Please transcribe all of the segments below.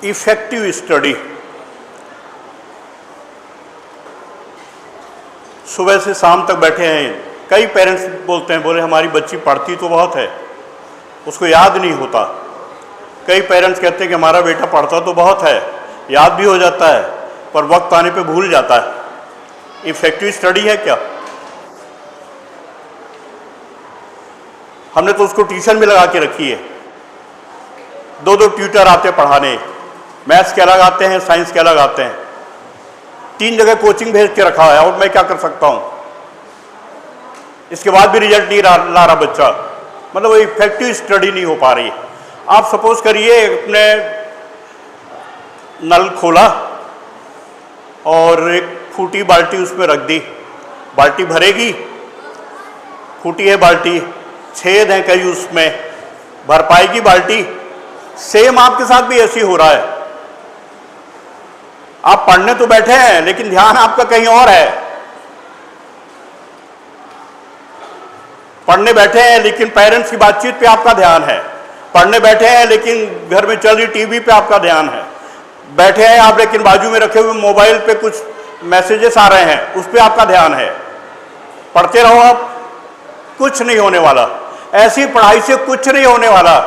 Effective study. सुबह से शाम तक बैठे हैं, कई पेरेंट्स बोलते हैं, बोले हमारी बच्ची पढ़ती तो बहुत है, उसको याद नहीं होता। कई पेरेंट्स कहते हैं कि हमारा बेटा पढ़ता तो बहुत है, याद भी हो जाता है, पर वक्त आने पे भूल जाता है। इफेक्टिव स्टडी है क्या? हमने तो उसको ट्यूशन में लगा के रखी है, दो दो ट्यूटर आते हैं पढ़ाने, मैथ्स के अलग आते हैं, साइंस के अलग आते हैं, 3 जगह कोचिंग भेज के रखा है। और मैं क्या कर सकता हूं? इसके बाद भी रिजल्ट नहीं ला रहा बच्चा, मतलब वो इफेक्टिव स्टडी नहीं हो पा रही है। आप सपोज करिए अपने नल खोला और एक फूटी बाल्टी उसमें रख दी, बाल्टी भरेगी, फूटी है बाल्टी, छेद हैं कई, उसमें भर पाएगी बाल्टी? सेम आपके साथ भी ऐसी हो रहा है। आप पढ़ने तो बैठे हैं लेकिन ध्यान आपका कहीं और है। पढ़ने बैठे हैं लेकिन पेरेंट्स की बातचीत पे आपका ध्यान है, पढ़ने बैठे हैं लेकिन घर में चल रही टीवी पे आपका ध्यान है, बैठे हैं आप लेकिन बाजू में रखे हुए मोबाइल पे कुछ मैसेजेस आ रहे हैं, उस पर आपका ध्यान है। पढ़ते रहो आप, कुछ नहीं होने वाला, ऐसी पढ़ाई से कुछ नहीं होने वाला।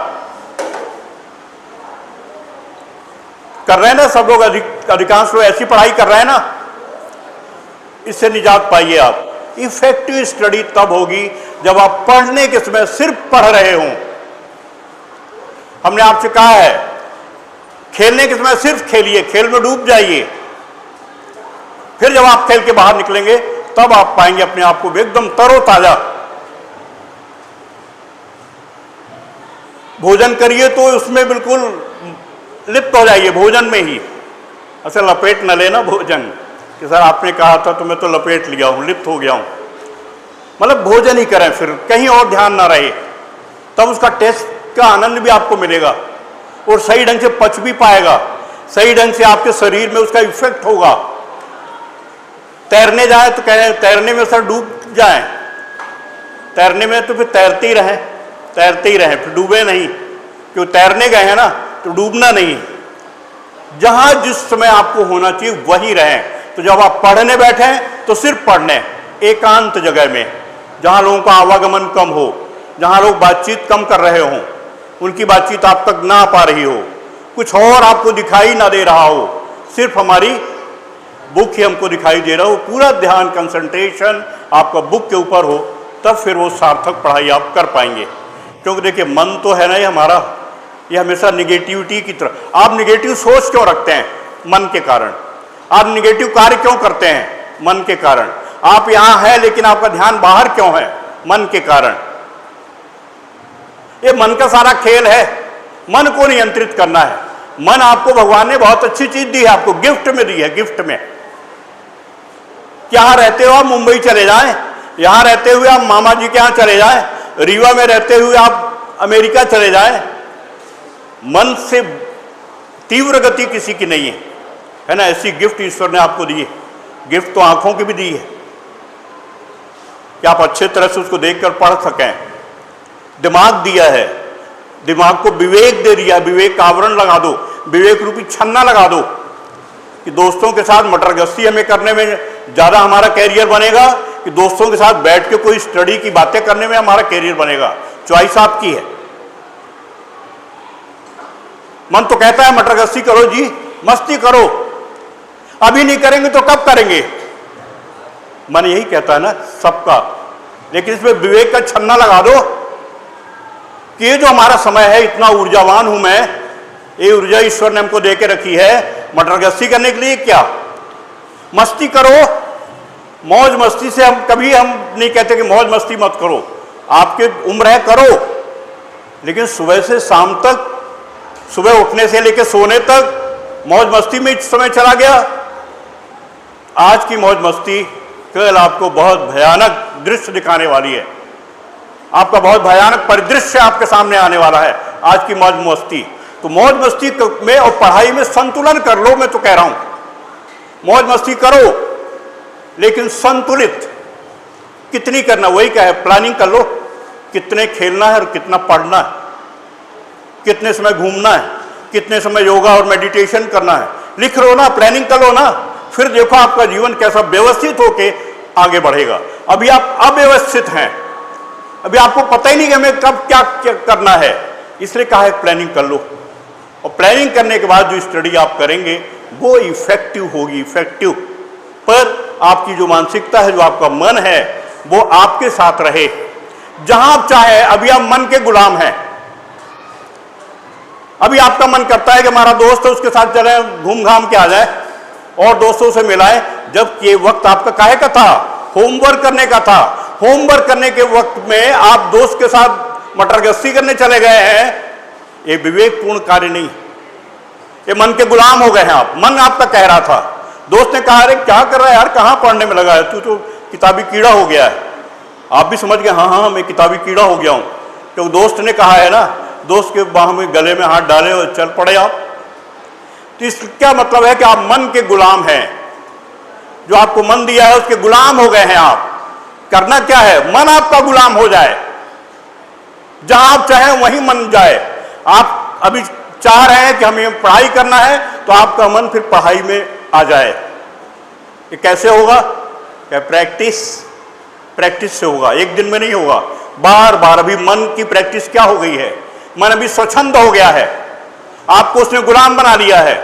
कर रहे हैं ना सब लोग, अधिकांश लोग ऐसी पढ़ाई कर रहे हैं ना, इससे निजात पाइए आप। इफेक्टिव स्टडी तब होगी जब आप पढ़ने के समय सिर्फ पढ़ रहे हों। हमने आपसे कहा है खेलने के समय सिर्फ खेलिए, खेल में डूब जाइए, फिर जब आप खेल के बाहर निकलेंगे तब आप पाएंगे अपने आप को एकदम तरोताजा। भोजन करिए तो उसमें बिल्कुल लिप्त हो जाइए, भोजन में ही। अच्छा, लपेट न लेना भोजन कि सर आपने कहा था तो मैं तो लपेट लिया हूं, लिप्त हो गया हूं, मतलब भोजन ही करें, फिर कहीं और ध्यान ना रहे, तब उसका टेस्ट का आनंद भी आपको मिलेगा और सही ढंग से पच भी पाएगा, सही ढंग से आपके शरीर में उसका इफेक्ट होगा। तैरने जाए तो कह तैरने में सर डूब जाए, तैरने में तो फिर तैरते ही रहें, तैरते ही रहें, फिर डूबे नहीं, क्यों तैरने गए हैं ना, तो डूबना नहीं। जहां जिस समय आपको होना चाहिए वहीं रहें। तो जब आप पढ़ने बैठे तो सिर्फ पढ़ने, एकांत जगह में, जहां लोगों का आवागमन कम हो, जहां लोग बातचीत कम कर रहे हों, उनकी बातचीत आप तक ना आ पा रही हो, कुछ और आपको दिखाई ना दे रहा हो, सिर्फ हमारी बुक ही हमको दिखाई दे रहा हो, पूरा ध्यान कंसंट्रेशन आपका बुक के ऊपर हो, तब फिर वो सार्थक पढ़ाई आप कर पाएंगे। क्योंकि देखिए मन तो है ना ये हमारा, ये हमेशा निगेटिविटी की तरफ, आप निगेटिव सोच क्यों रखते हैं? मन के कारण। आप निगेटिव कार्य क्यों करते हैं? मन के कारण। आप यहां हैं लेकिन आपका ध्यान बाहर क्यों है? मन के कारण। ये मन का सारा खेल है, मन को नियंत्रित करना है। मन आपको भगवान ने बहुत अच्छी चीज दी है, आपको गिफ्ट में दी है, गिफ्ट में। यहां रहते हो आप मुंबई चले जाएं, यहां रहते हुए आप मामा जी के यहां चले जाएं, रीवा में रहते हुए आप अमेरिका चले जाएं, मन से तीव्र गति किसी की नहीं है ना। ऐसी गिफ्ट ईश्वर ने आपको दी है। गिफ्ट तो आंखों की भी दी है कि आप अच्छे तरह से उसको देखकर पढ़ सकें। दिमाग दिया है, दिमाग को विवेक दे दिया, विवेक का आवरण लगा दो, विवेक रूपी छन्ना लगा दो कि दोस्तों के साथ मटरगश्ती हमें करने में ज़्यादा हमारा कैरियर बनेगा कि दोस्तों के साथ बैठ के कोई स्टडी की बातें करने में हमारा कैरियर बनेगा। चॉइस आपकी है। मन तो कहता है मटरगश्ती करो जी, मस्ती करो, अभी नहीं करेंगे तो कब करेंगे? मन यही कहता है ना सबका। लेकिन इसमें विवेक का छन्ना लगा दो कि ये जो हमारा समय है, इतना ऊर्जावान हूं मैं, ये ऊर्जा ईश्वर ने हमको दे के रखी है मटरगश्ती करने के लिए। क्या मस्ती करो, मौज मस्ती से। हम नहीं कहते कि मौज मस्ती मत करो, आपके उम्र है करो, लेकिन सुबह से शाम तक, सुबह उठने से लेकर सोने तक मौज मस्ती में समय चला गया। आज की मौज मस्ती कल आपको बहुत भयानक दृश्य दिखाने वाली है, आपका बहुत भयानक परिदृश्य आपके सामने आने वाला है आज की मौज मस्ती। तो मौज मस्ती में और पढ़ाई में संतुलन कर लो। मैं तो कह रहा हूं मौज मस्ती करो लेकिन संतुलित। कितनी करना वही क्या है, प्लानिंग कर लो, कितने खेलना है और कितना पढ़ना है, कितने समय घूमना है, कितने समय योगा और मेडिटेशन करना है, लिख लो ना, प्लानिंग कर लो ना, फिर देखो आपका जीवन कैसा व्यवस्थित होके आगे बढ़ेगा। अभी आप अव्यवस्थित हैं, अभी आपको पता ही नहीं कि हमें कब क्या करना है, इसलिए कहा है प्लानिंग कर लो। और प्लानिंग करने के बाद जो स्टडी आप करेंगे वो इफेक्टिव होगी। इफेक्टिव पर आपकी जो मानसिकता है, जो आपका मन है, वो आपके साथ रहे जहां आप चाहे। अभी आप मन के गुलाम हैं, अभी आपका मन करता है कि हमारा दोस्त है उसके साथ चले, घूम घाम के आ जाए और दोस्तों से मिलाए, जबकि ये वक्त आपका काहे का था, होमवर्क करने का था। होमवर्क करने के वक्त में आप दोस्त के साथ मटरगश्ती करने चले गए हैं, ये विवेकपूर्ण कार्य नहीं, ये मन के गुलाम हो गए हैं आप। मन आपका कह रहा था, दोस्त ने कहा अरे क्या कर रहा है यार, कहाँ पढ़ने में लगा है, तू तो किताबी कीड़ा हो गया है। आप भी समझ गए हाँ हाँ मैं किताबी कीड़ा हो गया हूं, क्योंकि दोस्त ने कहा है ना। दोस्त के बाह में गले में हाथ डाले और चल पड़े आप। तो इसका मतलब है कि आप मन के गुलाम हैं, जो आपको मन दिया है उसके गुलाम हो गए हैं आप। करना क्या है, मन आपका गुलाम हो जाए, जहां आप चाहें वहीं मन जाए। आप अभी चाह रहे हैं कि हमें पढ़ाई करना है, तो आपका मन फिर पढ़ाई में आ जाए। ये कैसे होगा, क्या प्रैक्टिस से होगा, एक दिन में नहीं होगा, बार बार। अभी मन की प्रैक्टिस क्या हो गई है, मन अभी स्वच्छंद हो गया है, आपको उसने गुलाम बना लिया है।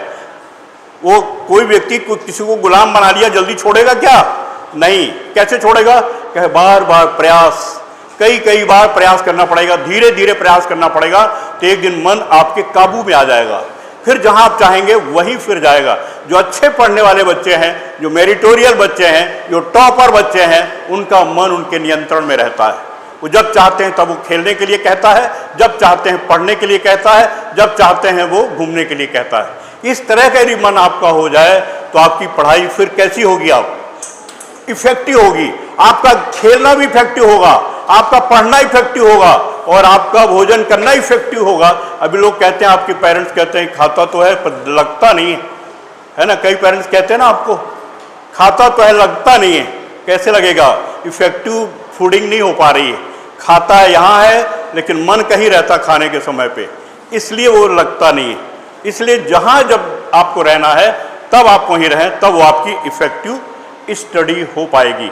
वो कोई व्यक्ति किसी को गुलाम बना लिया जल्दी छोड़ेगा क्या, नहीं। कैसे छोड़ेगा, क्या बार बार प्रयास, कई बार प्रयास करना पड़ेगा, धीरे धीरे प्रयास करना पड़ेगा, तो एक दिन मन आपके काबू में आ जाएगा। फिर जहां आप चाहेंगे वहीं फिर जाएगा। जो अच्छे पढ़ने वाले बच्चे हैं, जो मेरिटोरियल बच्चे हैं, जो टॉपर बच्चे हैं, उनका मन उनके नियंत्रण में रहता है। वो जब चाहते हैं तब वो खेलने के लिए कहता है, जब चाहते हैं पढ़ने के लिए कहता है, जब चाहते हैं वो घूमने के लिए कहता है। इस तरह का यदि मन आपका हो जाए तो आपकी पढ़ाई फिर कैसी होगी, आप इफेक्टिव होगी। आपका खेलना भी इफेक्टिव होगा, आपका पढ़ना इफेक्टिव होगा और आपका भोजन करना इफेक्टिव होगा। अभी लोग कहते हैं, आपके पेरेंट्स कहते हैं खाता तो है पर लगता नहीं है ना। कई पेरेंट्स कहते हैं ना आपको, खाता तो है लगता नहीं है। कैसे लगेगा, इफेक्टिव फूडिंग नहीं हो पा रही है। खाता है यहाँ है लेकिन मन कहीं रहता खाने के समय पे, इसलिए वो लगता नहीं है। इसलिए जहाँ जब आपको रहना है तब आप वहीं रहें, तब वो आपकी इफेक्टिव स्टडी हो पाएगी।